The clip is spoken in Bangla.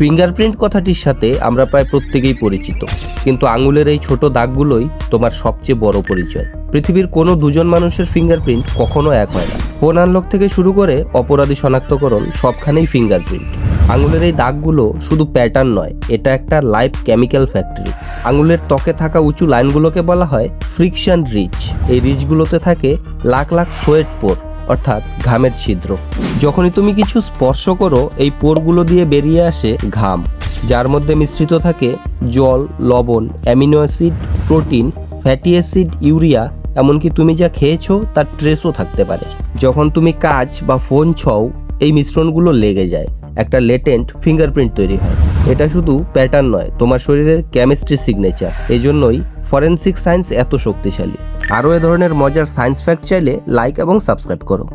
ফিঙ্গারপ্রিন্ট কথাটির সাথে আমরা প্রায় প্রত্যেকেই পরিচিত, কিন্তু আঙুলের এই ছোট দাগগুলোই তোমার সবচেয়ে বড় পরিচয়। পৃথিবীর কোনো দুজন মানুষের ফিঙ্গারপ্রিন্ট কখনো এক হয় না। ফোন আনলক থেকে শুরু করে অপরাধী শনাক্তকরণ সবখানেই ফিঙ্গারপ্রিন্ট। আঙুলের এই দাগগুলো শুধু প্যাটার্ন নয়, এটা একটা লাইভ কেমিক্যাল ফ্যাক্টরি। আঙুলের ত্বকে থাকা উঁচু লাইনগুলোকে বলা হয় ফ্রিকশন রিচ। এই রিচগুলোতে থাকে লাখ লাখ সোয়েট পোর, অর্থাৎ ঘামের ছিদ্র। যখনই তুমি কিছু স্পর্শ করো, এই পোরগুলো দিয়ে বেরিয়ে আসে ঘাম, যার মধ্যে মিশ্রিত থাকে জল, লবণ, amino acid, protein, fatty acid, urea, এমনকি তুমি যা খেয়েছো তার ট্রেসও থাকতে পারে। যখন তুমি কাঁচ বা ফোন ছোঁও, এই মিশ্রণগুলো লেগে যায়, একটা লেটেন্ট ফিঙ্গারপ্রিন্ট তৈরি হয়। এটা শুধু প্যাটার্ন নয়, তোমার শরীরের কেমিস্ট্রি সিগনেচার। এই জন্যই ফরেনসিক সায়েন্স এত শক্তিশালী। আরও এ ধরনের মজার সায়েন্স ফ্যাক্ট চাইলে লাইক এবং সাবস্ক্রাইব করো।